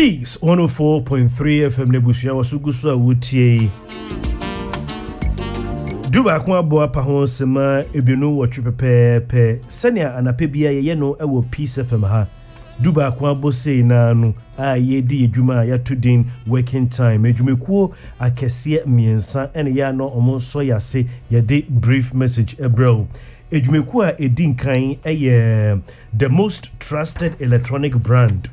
Peace 104.3 FM Nebusia wasugusu a wutie. Duba kwa boa pa ho sema ebinu wotwe pepepe. Senia anape bia ye no ewo Peace FM ha. Duba kwa bo sei na no a ye di edwuma ya to din working time. Edwumekuo akese miensa ene ya no omo so yase ye de brief message ebro. Edwumekuo a edin kan the most trusted electronic brand.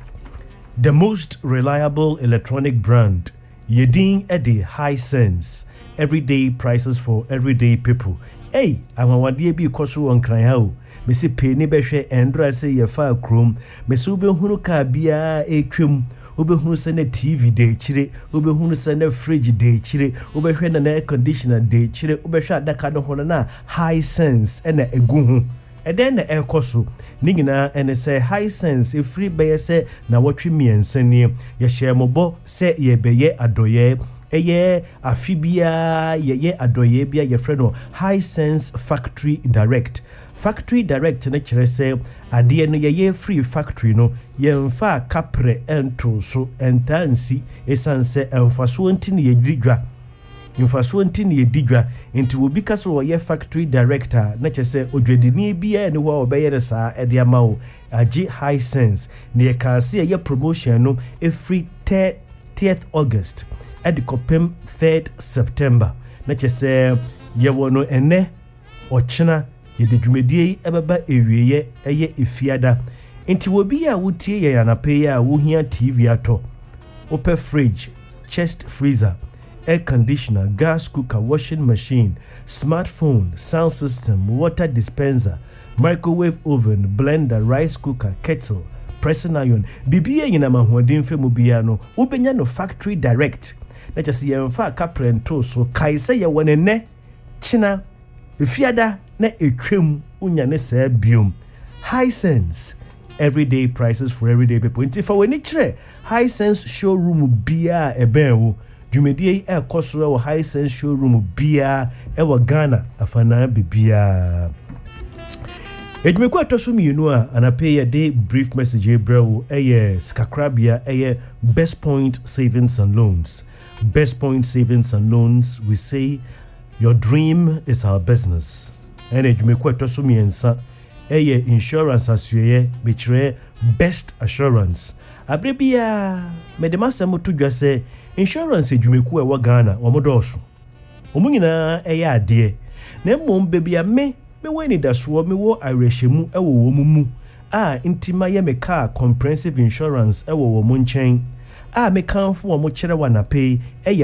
The most reliable electronic brand. Yedin Eddie High Sense. Everyday prices for everyday people. Hey, I'm a be kosu on Krayao. Missy Penny Beshe Andra say your fire chrome. Messube Hunuka Bia a trim. Ube Hunu send a TV day chile. Ube Hunu send a fridge day chile. Ube an air conditioner day chile. Ube shot that kind of honor. High Sense and a guhu. And then the air koso ningina and say High Sense if free by say na watri mi enseni ye share mobo say ye beye adoye eye afibia ye adoye bia ye friend High Sense Factory Direct na chere say ade no ye free factory no ye mfa kapre ento so entansi esanse emfaso ntini ye didwa Infaso ntini ye didwa nti obi kaso wo ye factory director na chese odwedini bia ne wo obeye saa ede amawo agi High Sense ne ye ka se ye promotion no every 30th August at the Kopem 3rd September na chese ye wono ene ochina ye de dwumedie ebeba ewieye eye efiada nti obi a wotie ye anape ya wo hia TV ato open fridge chest freezer air conditioner, gas cooker, washing machine, smartphone, sound system, water dispenser, microwave oven, blender, rice cooker, kettle, pressing iron. Bibiye yina mahuadin fe mubia no, ubenya no factory direct. Na chasi ya mfa kaprento so kaise ya wanene china fiada na etwem unya ne se biom. High Sense, everyday prices for everyday people. Inti fa weni chire High Sense showroom bia ebenwo. Jumedie koso High Sense showroom bia ewa Ghana afana bibia. Ejumekwa toso mienu a anape ya de brief message bro skakrabia Best Point Savings and Loans. Best Point Savings and Loans, we say your dream is our business. And ejumekwa toso miensa insurance asye bichre best assurance. Abrebia medemasa mutu dwase insurance ejumekuo ewa Ghana omodoso omunyina ade na mmom bebia me weni daso me wo arehemu ewo wo mu intima ye me car comprehensive insurance ewo wo mu nchen me kanfo wo mo kire wana pay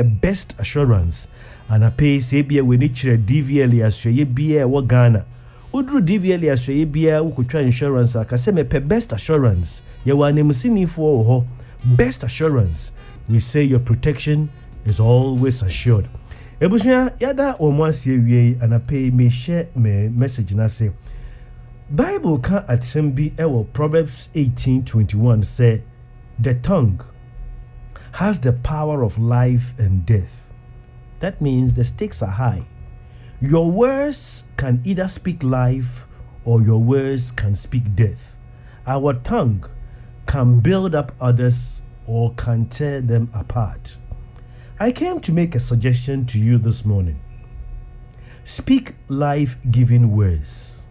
best assurance ana pay se bia weni kire DVL asoye bia ewo Ghana udru DVL asoye bia ukotwa insurance akase me pe best assurance ye wane musinifo ho best assurance. We say your protection is always assured. Ebushia yada omwase wie anape me share me message na say Bible can atsembi ewo Proverbs 18:21 say the tongue has the power of life and death. That means the stakes are high. Your words can either speak life or your words can speak death. Our tongue can build up others or can tear them apart. I came to make a suggestion to you this morning. Speak life-giving words.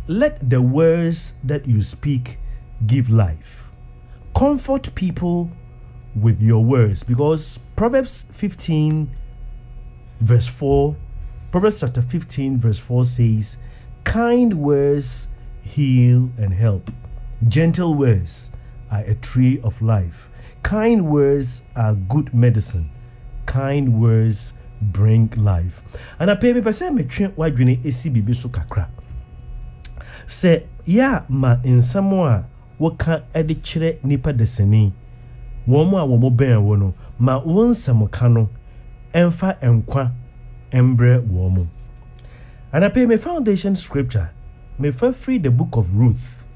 Let the words that you speak give life. Comfort people with your words, because Proverbs chapter 15 verse 4 says, kind words heal and help. Gentle words are a tree of life. Kind words are good medicine. Kind words bring life. And I pay me person me train wadwene esi bibi so kakra. Say ya ma insamoa woka ede kire nipa deseni. Womo a womo ben wono ma wonsam ka no emfa enkwa embre womo. And I pay me foundation scripture. Me for free the book of Ruth.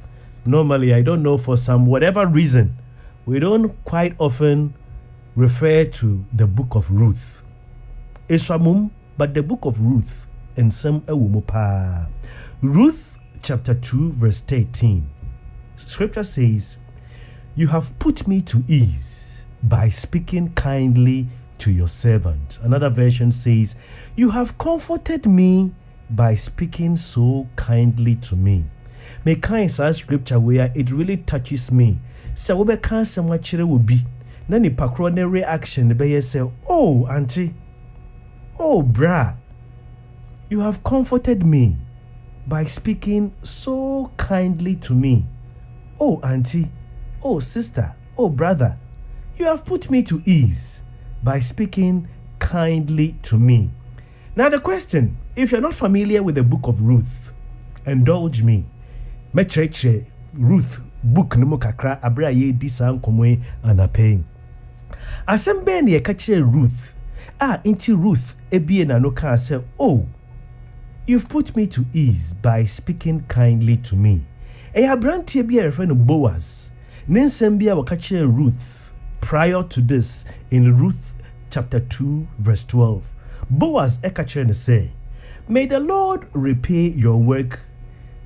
Normally I don't know, for some whatever reason we don't quite often refer to the book of Ruth. Eswamum, but the book of Ruth and some ewumopa. Ruth chapter 2 verse 13. Scripture says, you have put me to ease by speaking kindly to your servant. Another version says, you have comforted me by speaking so kindly to me. Me kind sa scripture where it really touches me. Se wo be kan se mo kire wo bi na ni pakro ne reaction be ye say, oh auntie, oh bra, you have comforted me by speaking so kindly to me. Oh auntie, oh sister, oh brother, you have put me to ease by speaking kindly to me. Now the question, if you're not familiar with the book of Ruth, indulge me. Mecheche Ruth book nimo kakra abra ye di san komwe anape. Asembe ne yekache Ruth. Inti Ruth ebie na no ka say, oh, you've put me to ease by speaking kindly to me. Abrantie bia refer no Boaz. Nensem bia wakache Ruth prior to this in Ruth chapter 2 verse 12. Boaz ekache ne say, may the Lord repay your work.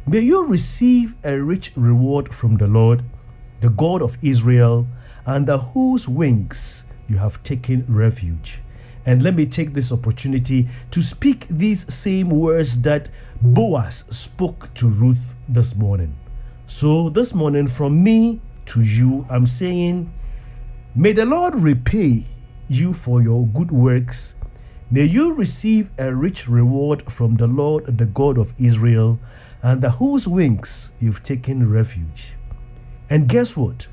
May you receive a rich reward from the Lord, the God of Israel, under whose wings you have taken refuge. And let me take this opportunity to speak these same words that Boaz spoke to Ruth this morning. So this morning from me to you, I'm saying, may the Lord repay you for your good works. May you receive a rich reward from the Lord, the God of Israel, under whose wings you've taken refuge. And guess what?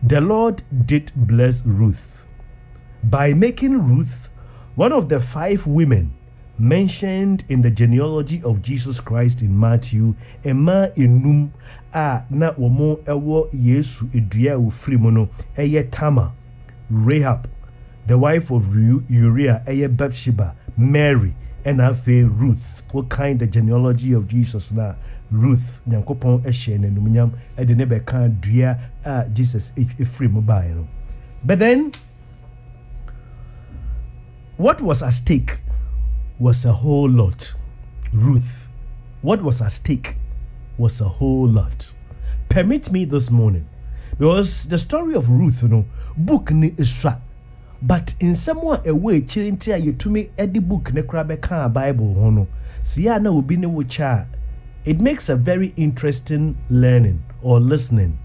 The Lord did bless Ruth by making Ruth one of the 5 women mentioned in the genealogy of Jesus Christ in Matthew. Emma enum na womo ewo Yesu edua ofiri mu no eye Tamar, Rahab, the wife of Uriah, eye Bathsheba, Mary, and afe Ruth. What kind of genealogy of Jesus na Ruth nyankopon ehye na numunyam e de ne be kan dua Jesus efiri mu bae no. But then what was at stake was a whole lot. Ruth, what was at stake was a whole lot. Permit me this morning, because the story of Ruth, book ni isra. But in somewhere away, chirintia you to me edi book ne krabe kan Bible hono. Siya na ubi ne wucha. It makes a very interesting learning or listening.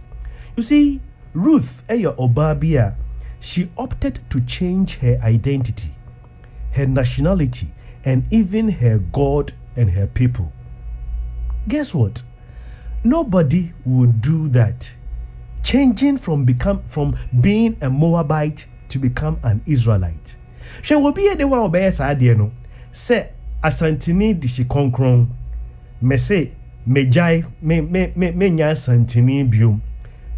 You see, Ruth eyo obabia, she opted to change her identity, her nationality, and even her God and her people. Guess what? Nobody would do that. Changing from being a Moabite to become an Israelite. She will be anyone obey sadie no. Say asantini di she konkron. Me say me jai me nya asantini biom.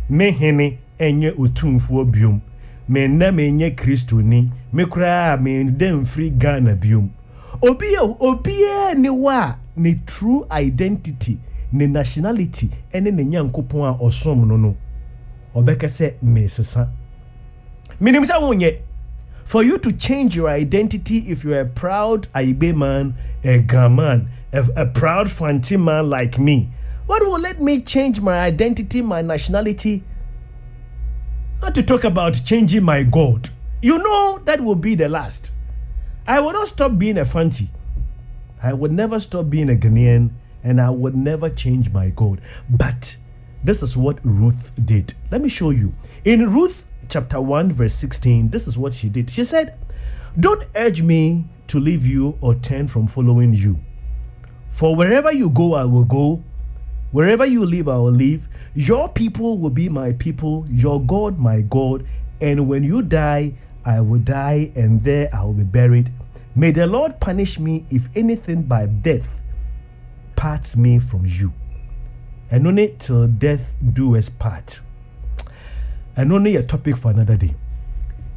Me hene enye otumfuo biom. Me na me nye Kristoni. Me kra me dem free Ghana biom. Obi ni wa ni true identity, ni nationality ene ne nyankopon a osom no. Obeka say me sesa. Meaning, for you to change your identity, if you're a proud Aibe man, a Gaman, a proud Fanti man like me, what will let me change my identity, my nationality? Not to talk about changing my God. You know that will be the last. I will not stop being a Fanti. I would never stop being a Ghanaian, and I would never change my God. But this is what Ruth did. Let me show you. In Ruth chapter 1 verse 16, this is what she did. She said, don't urge me to leave you or turn from following you. For wherever you go, I will go. Wherever you live, I will live. Your people will be my people, your God, my God. And when you die, I will die, and there I will be buried. May the Lord punish me if anything by death parts me from you. And only till death do us part. And only a topic for another day.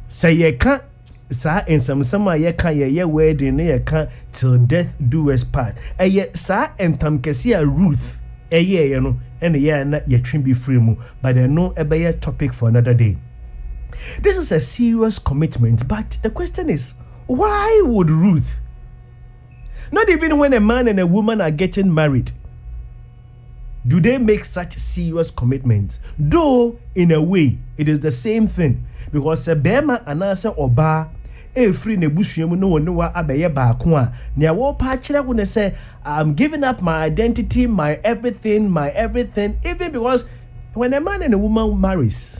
Say ye can't sa in some ye can ye wedding ye can till death do us part. Ye sa and tam kesia Ruth ye and ye na ye trim be free mu, but there no a topic for another day. This is a serious commitment, but the question is, why would Ruth? Not even when a man and a woman are getting married, Do they make such serious commitments? Though, in a way, it is the same thing. Because a bema anasa oba, free nebusium no one wa abeye bakwa. Nia wo pachira when say, I'm giving up my identity, my everything, even because when a man and a woman marries,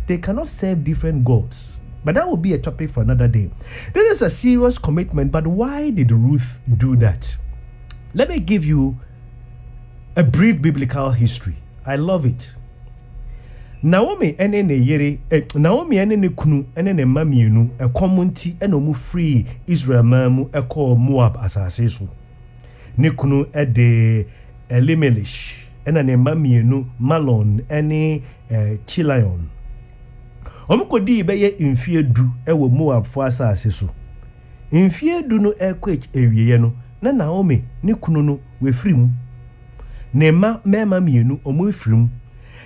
they cannot serve different gods. But that will be a topic for another day. There is a serious commitment, but why did Ruth do that? Let me give you a brief biblical history. I love it. Naomi ene ne yere Naomi ene ne kunu ene ne mamienu ekomunti ene omu free Israel mamu eko Moab asase so. Ne kunu ede Elimelech ene ne mamienu Malon ene Chilion. Omukodi beye mfie du ewo Moab fo asase so. Mfie du no ekwe ewiye no na Naomi ne kunu no we free mu. Ne mema mienu omu efrim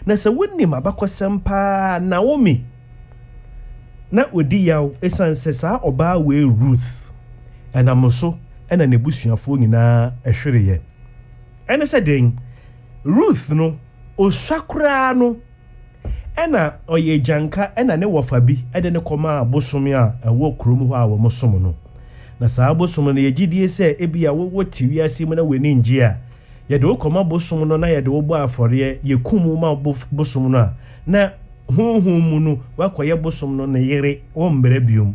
na se wonni mabakosem pa Naomi na odi yaw esanse sa oba we Ruth enamoso ena nebusuafo nyina ehwereye ene se den Ruth no osakura no ena oye janka ena ne wofa bi ede ne koma abosomi a ewo krom ho a wo mosom no na sa abosom no yegidie se ebia wo tiwi asim na weni ngie a yede okoma bosom no na yede obo afore yekumu ma bosom no a na honhom no wakoye bosom no na yere o mbere biom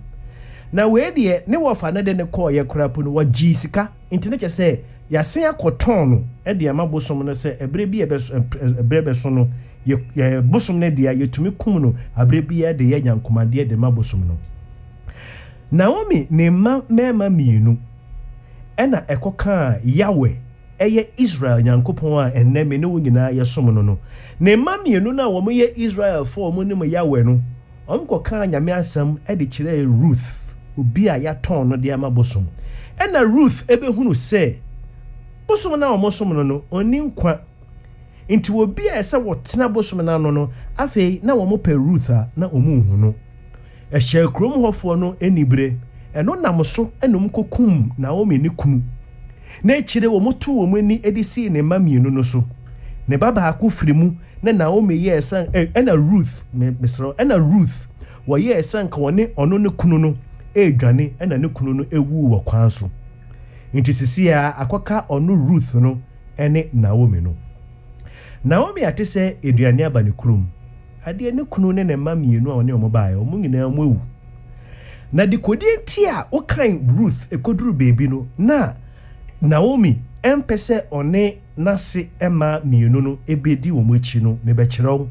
na we de ne wofa na de ne ko ye krapo no wagi sika intine che se yasen akoton no e de ma bosom no se ebre bi ebre beso no ye bosom ne de yetumi kum no abre bi ye de ye nyankomade de ma bosom no Naomi ne mema mienu ena ekoka Yahweh eye Israel nyankopon a eneme ne wonyina ye som no ne mamienu na wo ye Israel for mo ne Yahweh no omkoka nyame asem e de kire Ruth obi a ya ton no de ama bosom ena Ruth ebehunu se bosom na wo som no oni nkwa nti obi a ese wotena bosom na no afei na wo pe Ruth a na omu hu no ehye krom hofo no enibre eno namso enum kokum Naomi ne kunu na chire wo motu wo mani edisi ne mamienu no so ne baba akufrimu na Naomi ye san ena Ruth mesro ena Ruth wo ye san ka woni ono ne kunu no edwane ena ne kunu no ewu wo kwan so nti sisi a akoka ono Ruth no ene Naomi no Naomi atese eduane aba ne krum ade ne kunu ne mamienu a woni omobae omu nyina amu na de kodi ntia wo kan Ruth ekoduru baby no na Naomi empese one nase ema mienu no ebedi wo mochi no mebekirawo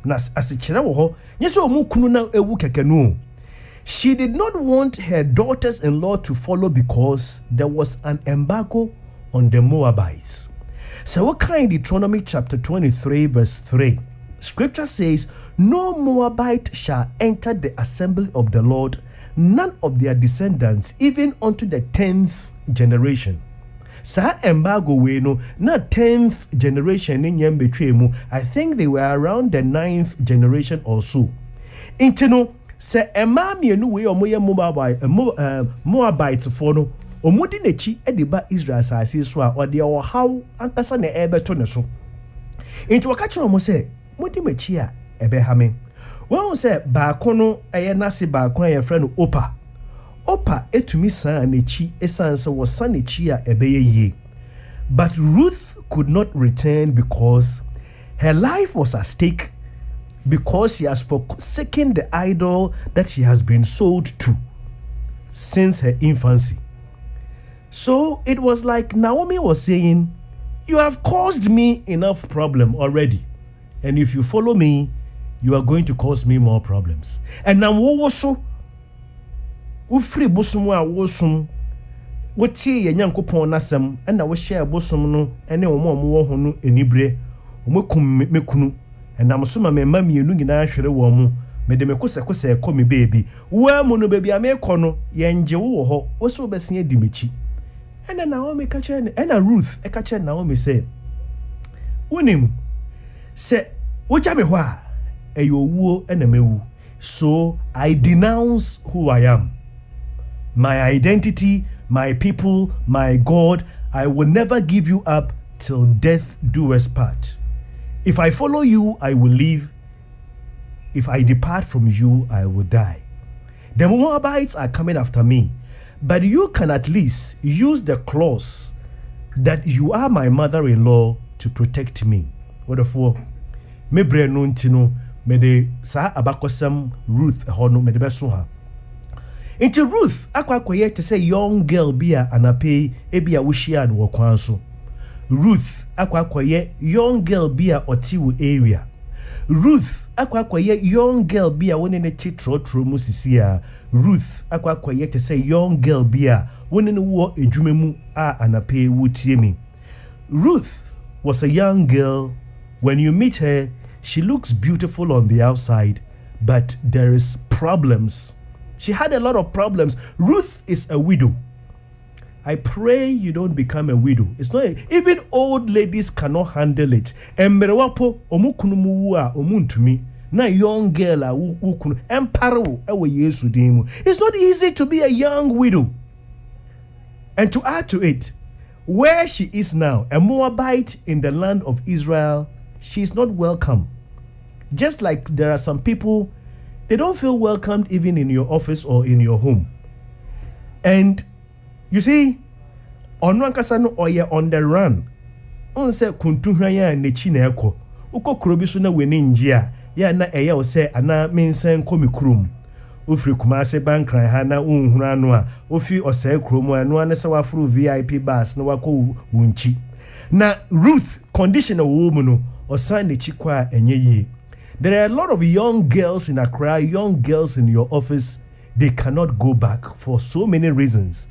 na asekira wo ho nyese omu kunu na ewu kekenu. She did not want her daughters-in-law to follow because there was an embargo on the Moabites. So what kind Deuteronomy chapter 23 verse 3 scripture says, no Moabite shall enter the assembly of the Lord, none of their descendants, even unto the 10th generation. Sa embargo we no na 10th generation in yam betray mu. I think they were around the 9th generation or so. Intino se emami enu we omoye Moabite for no omudi nechi ediba Israel sase so a ode o haw ankasa na ebeto ne so. Into wakacho omo se modi machi a ebe hame. Won se ba kono eye nase ba kono ye frɛ no Opa etumi san nechi esanse wo san nechi a ebeye ye. But Ruth could not return because her life was at stake, because she has forsaken the idol that she has been sold to since her infancy. So it was like Naomi was saying, you have caused me enough problem already, and if you follow me, you are going to cause me more problems. And now also free bosom a wosum wotie ye nyankopon nasem na wo share bosom no ene wo mo ho no enibre omakum mekunu enam so ma mema mienu nyina hwere wo mu mede mekosekose ekọ me baby wa mu no baby amekọ no ye nje wo ho wo so besia di mechi ena Naomi ka kire ena Ruth e ka kire Naomi say wonim se woja me ho a eyowuo ena mewu, so I denounce who I am. My identity, my people, my God, I will never give you up till death do us part. If I follow you, I will live. If I depart from you, I will die. The Moabites are coming after me, but you can at least use the clause that you are my mother-in-law to protect me. Wherefore, me bre no ntino me de sa abakosam Ruth hono me de beso ha. Into Ruth akwakoye te say young girl bia anape ebia wohia no kwan so. Ruth akwakoye young girl bia otiwo area. Ruth akwakoye young girl bia woni ne titrotro mu sisia. Ruth akwakoye te say young girl bia woni ne wo edwumemu a anape wotie me. Ruth was a young girl. When you meet her, she looks beautiful on the outside, but there is problems. She had a lot of problems. Ruth is a widow. I pray you don't become a widow. It's not even old ladies cannot handle it. Emberewapo omukunumu a omuntumi na young girl a wukunu emparo ewe Yesu dimu. It's not easy to be a young widow. And to add to it, where she is now, a Moabite in the land of Israel, she is not welcome. Just like there are some people, they don't feel welcomed even in your office or in your home. And you see, on Rankasano or you're on the run. On se kuntuhaya nechi na eko. Uko kurobiso na weninjia. Ya na eya ose ana minsen komi krum. Ufri kumase bankran hana unhurano a. Ufi ose krumu anu anesa wafuru VIP bus na wako unchi. Na Ruth conditional woman osan nechi kwa enye ye. There are a lot of young girls in Accra, young girls in your office. They cannot go back for so many reasons.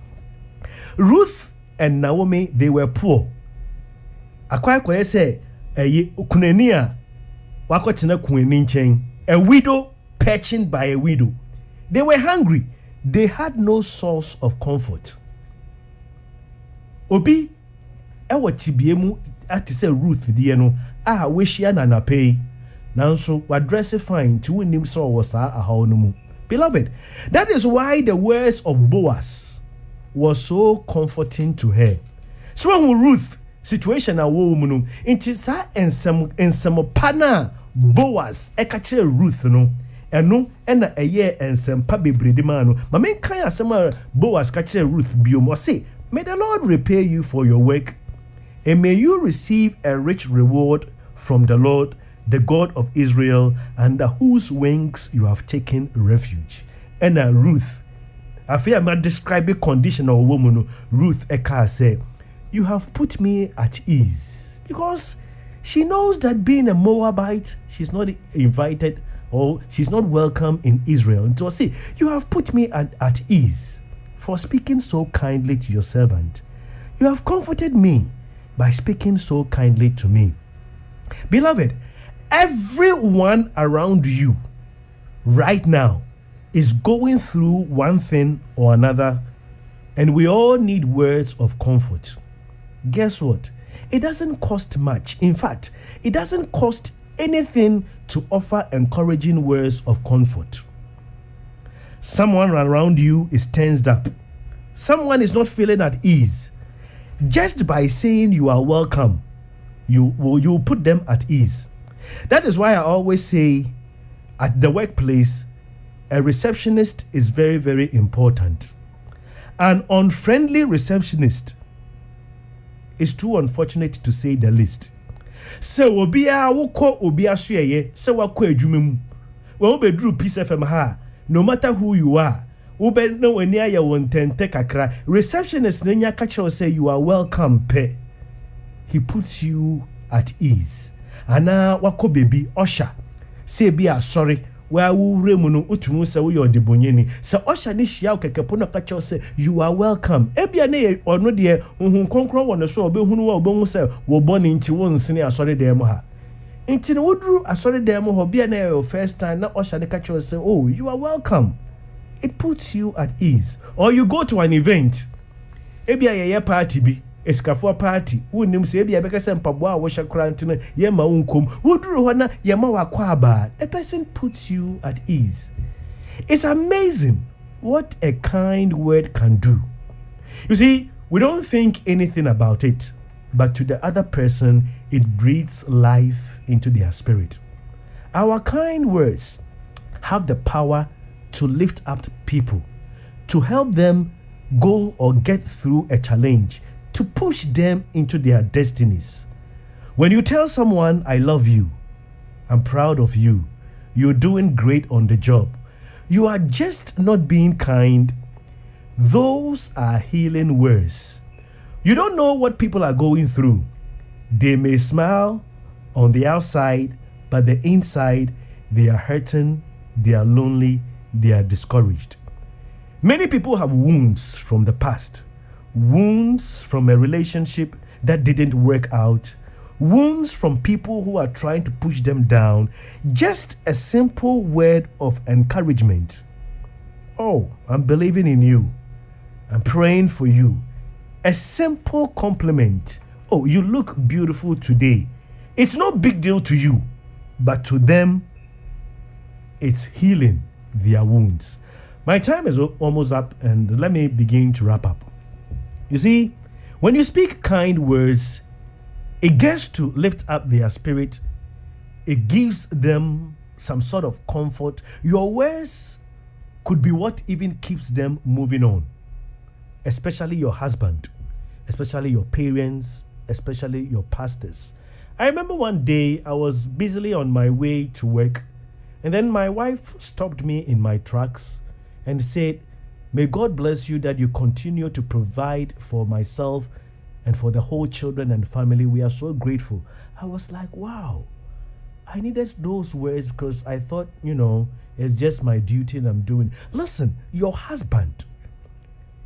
Ruth and Naomi, they were poor. Akwa say kunenia wakotina kueninchen, a widow patched by a widow. They were hungry. They had no source of comfort. Obi ewa tibiemu ati say Ruth dieno wishia na napay. Nanso wa dress fine to win him so was a Beloved, that is why the words of Boaz was so comforting to her. So when Ruth situation a woman inti sa ensem pana Boaz ekache Ruth no eno ena eye ensem pa bebrede ma no ma men kan asema Boaz kache Ruth biom say, may the Lord repay you for your work, and may you receive a rich reward from the Lord, the God of Israel, under whose wings you have taken refuge. And Ruth, I feel I'm describing condition of a woman. Ruth Eka said, you have put me at ease, because she knows that being a Moabite, she's not invited or she's not welcome in Israel. And so I say, you have put me at ease for speaking so kindly to your servant. You have comforted me by speaking so kindly to me. Beloved, everyone around you right now is going through one thing or another, and we all need words of comfort. Guess what? It doesn't cost much. In fact, it doesn't cost anything to offer encouraging words of comfort. Someone around you is tensed up. Someone is not feeling at ease. Just by saying you are welcome, you put them at ease. That is why I always say at the workplace, a receptionist is very, very important. An unfriendly receptionist is too unfortunate to say the least. So obia woko obia soye se wako adwumem. When we drew Peace FM ha, no matter who you are, ube no weni aya wontente kakra, receptionist nenya kacho say you are welcome pe. He puts you at ease. Ana wako baby osha say be sorry where wu remuno utumu se we odibonyeni se osha ni hia kekepo no kacho say you are welcome. Ebia na ono de ohun konkron won so obehunu wa obonhu se wo boni nti won sene asori dem ha. Nti no woduru asori dem ho bia na your first time na osha de kacho say oh you are welcome. It puts you at ease. Or you go to an event. Ebia ye party bi Escafua party, who names Abia Becasem Pabwa, Washa Crantina, Yema Unkum, who drew Hona, Yama Quaba. A person puts you at ease. It's amazing what a kind word can do. You see, we don't think anything about it. but to the other person, it breathes life into their spirit. Our kind words have the power to lift up people, to help them go or get through a challenge, to push them into their destinies. When you tell someone, I love you, I'm proud of you, you're doing great on the job, you are just not being kind, those are healing words. You don't know what people are going through. They may smile on the outside, but the inside, they are hurting, they are lonely, they are discouraged. Many people have wounds from the past, wounds from a relationship that didn't work out, wounds from people who are trying to push them down. Just a simple word of encouragement. Oh, I'm believing in you. I'm praying for you. A simple compliment. Oh, you look beautiful today. It's no big deal to you, but to them, it's healing their wounds. My time is almost up, and let me begin to wrap up. You see, when you speak kind words, it gets to lift up their spirit. It gives them some sort of comfort. Your words could be what even keeps them moving on, especially your husband, especially your parents, especially your pastors. I remember one day I was busily on my way to work, and then my wife stopped me in my tracks and said, may God bless you that you continue to provide for myself and for the whole children and family. We are so grateful. I was like, wow, I needed those words because I thought, it's just my duty and I'm doing. Listen, your husband,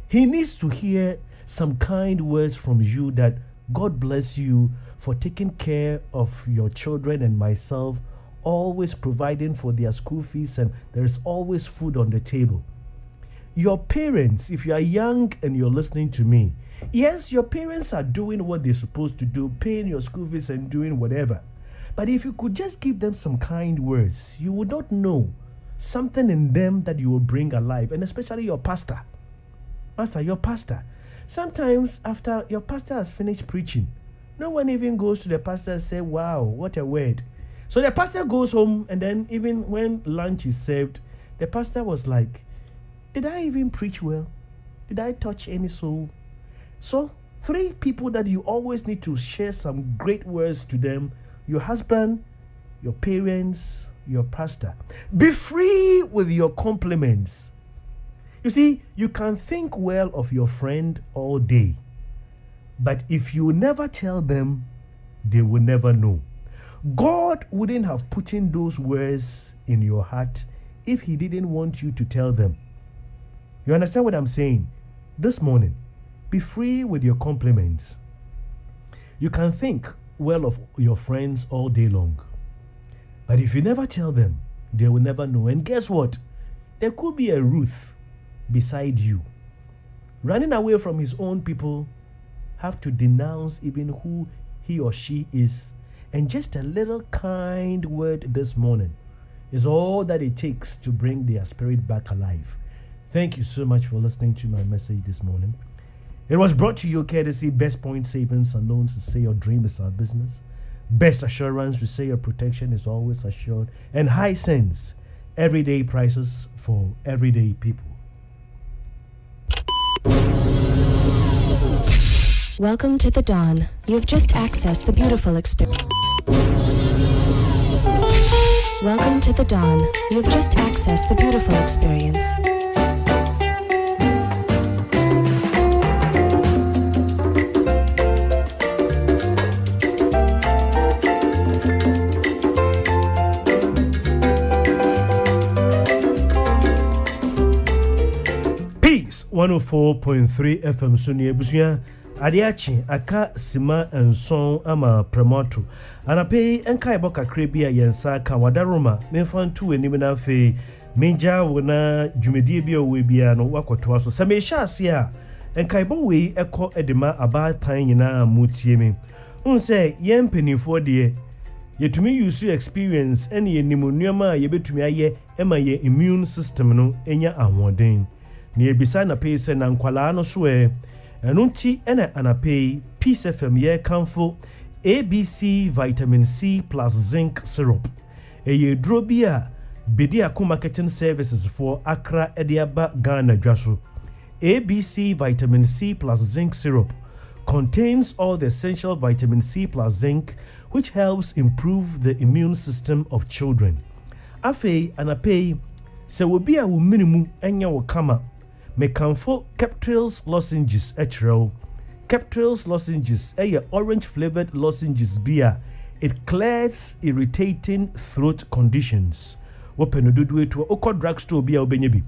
he needs to hear some kind words from you that God bless you for taking care of your children and myself, always providing for their school fees, and there's always food on the table. Your parents, if you are young and you're listening to me, yes, your parents are doing what they're supposed to do, paying your school fees and doing whatever. But if you could just give them some kind words, you would not know something in them that you will bring alive. And especially your pastor. Your pastor. Sometimes after your pastor has finished preaching, no one even goes to the pastor and say, wow, what a word. So the pastor goes home, and then even when lunch is served, the pastor was like, did I even preach well? Did I touch any soul? So 3 people that you always need to share some great words to them: your husband, your parents, your pastor. Be free with your compliments. You see, you can think well of your friend all day, but if you never tell them, they will never know. God wouldn't have put in those words in your heart if he didn't want you to tell them. You understand what I'm saying? This morning, be free with your compliments. You can think well of your friends all day long, but if you never tell them, they will never know. And guess what? There could be a Ruth beside you, running away from his own people, have to denounce even who he or she is. And just a little kind word this morning is all that it takes to bring their spirit back alive. Thank you so much for listening to my message this morning. It was brought to you courtesy Best Point Savings and Loans to say your dream is our business. Best Assurance to say your protection is always assured. And High Sense, everyday prices for everyday people. Welcome to the dawn. You've just accessed the beautiful experience. Welcome to the dawn. You've just accessed the beautiful experience. Peace 104.3 FM Sonia Busia. Adiachi aka sima enson ama premoto anape enka eboka krebia yensa ka wadaroma memfantu enim na fe menja wona dwumedie bia we bia no wakoto so semesha ase a enka ebo we ekọ edema abatan nyina mutie me unse yempenifo de yetumi use experience ene yenim nneoma yebetumi aye ema ye immune system no enya ahoden ne ebisa na pe se na nkwala no so enunti ene anapei Peace FM ye kanfo ABC vitamin C plus zinc syrup. Eye duro bi a bedi akoma marketing services for Accra Ediaba Ghana dwaso. ABC vitamin C plus zinc syrup contains all the essential vitamin C plus zinc which helps improve the immune system of children. Afei anapei se wobi a wo minimu enya wo kama mekanfo Captrails lozenges echrew. Captrails lozenges orange flavored lozenges beer. It clears irritating throat conditions. Open odudu etu okọ drugstore bia obenye bi.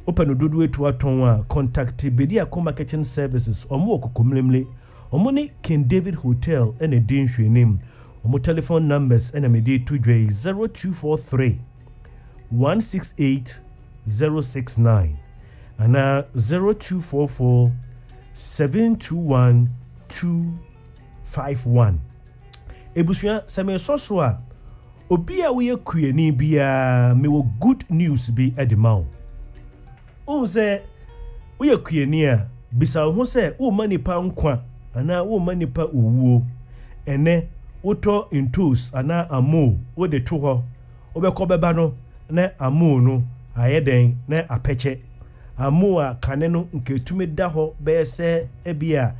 Open odudu etu atonwa contact bedi akoma marketing services omo okokomlemle. Omo ni King David Hotel ene dinhwe name. Omo telephone numbers ene medi 0243 168 069 ana 0244 721 251. Ebusuya seme soso a obi a we kuani bia me wo good news bi edemaw. Unze we kuani a bisa ho se wo manipa nkwa ana wo manipa owuo ene woto intos ana amo wo de to ho obekọ beba no na amo no ayeden na apeche amo a kane no nketume da ho be se ebia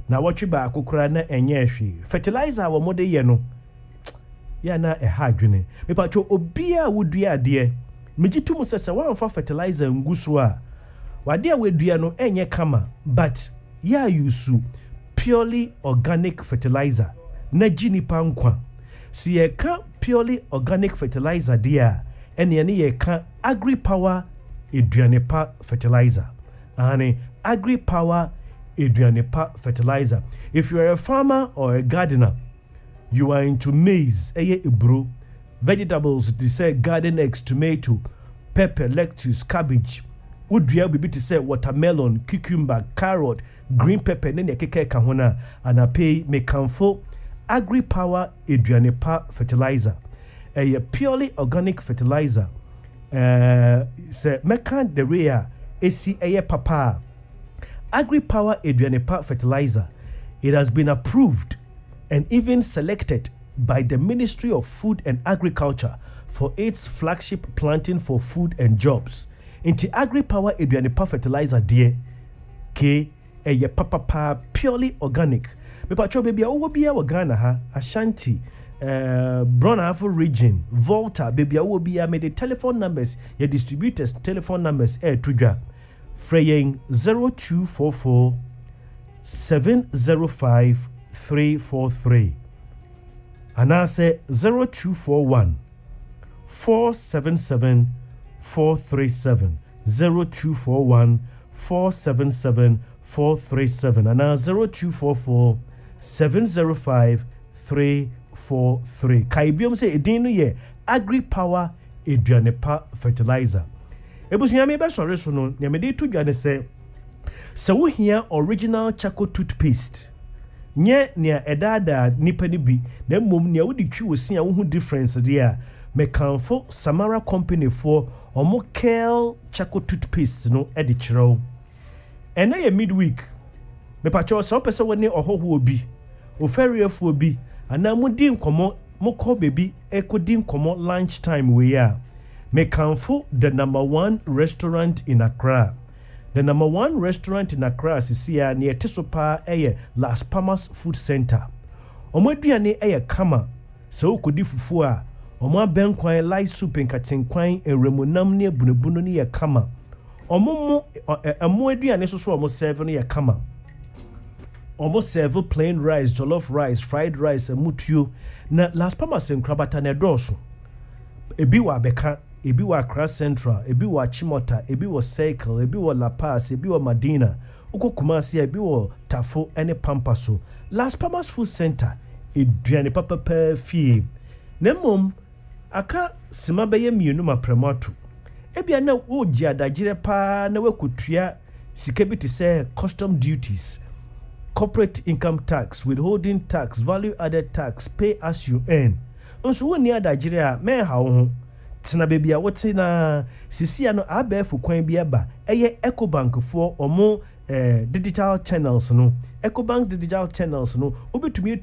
na wotwe ba akokora na enye hwe fertilizer wo mode ye no ya na ehadwene me pacho obia wodua ade megitum sese wanfa fertilizer nguso a wade a wedua no enye kama but ya use purely organic fertilizer na jinipa nkwa si ye ka purely organic fertilizer dia ene ne ye ka agri power eduanepa fertilizer and agri power eduanepa fertilizer. If you are a farmer or a gardener, you are into maize, ebro, vegetables, they say garden eggs, tomato, pepper, lettuce, cabbage. Would you be to say watermelon, cucumber, carrot, green pepper, nene keke kahona, and I pay me kanfo agri power eduanepa fertilizer. A purely organic fertilizer. Say mekan the rea esi papa. Agri power eduanepa fertilizer. It has been approved and even selected by the Ministry of Food and Agriculture for its flagship planting for food and jobs. Into agri power eduanepa fertilizer dear ke papa purely organic. Me pacho baby owo bia wa Ghana ha Ashanti Brunafo region Volta baby owo bia me the telephone numbers your distributors telephone numbers tudwa fraying 0244 705 343 anase 0241 477 437 0241 477 437 and 0244 705 343. Kaibium say edin ye agri power eduanepa fertilizer. Ebusunya me be sore so no nya me de to dwane se wo hia original charcoal toothpaste nye nia edada nipa ni bi na mom nia wo di twi wo sia wo hu difference dia me kanfo Samara company for omo Kel charcoal toothpaste no e de kirew ena ye midweek me pacho so pese woni ohoho obi oferiefo obi ana mudi nkomo moko baby ekodi nkomo lunch time we ya me kanfo the number 1 restaurant in Accra. The number 1 restaurant in Accra is here near Tesopa Las Palmas Food Center. Omoduane kama so kodi fufu a omo abenkwan light soup nkatenkwan eremunam ne bunebuno ne kama. Omo aduane so omo serve ne kama. Omo serve plain rice, jollof rice, fried rice, mutuo na Las Palmas nkrabata ne doso. Ebi wa beka, ebi wa Accra Central, ebi wa Chimota, ebi wa Circle, ebi wa La Paz, ebi wa Madina, uko Kumasi, ebi wa Tafo ene Pampaso. Las Palmas Food Center eduane papa fie. Nemom aka simabeye mienu maprematu. Ebi ana wo giadagire pa na we kutua sika bi te say custom duties, corporate income tax, withholding tax, value added tax, pay as you earn. Onso woni adagire a me ha wo ho tena bebia wote na sisia no abef kwan bi eba eye Ecobank for omo digital channels no, EcoBank digital channels no, obetumi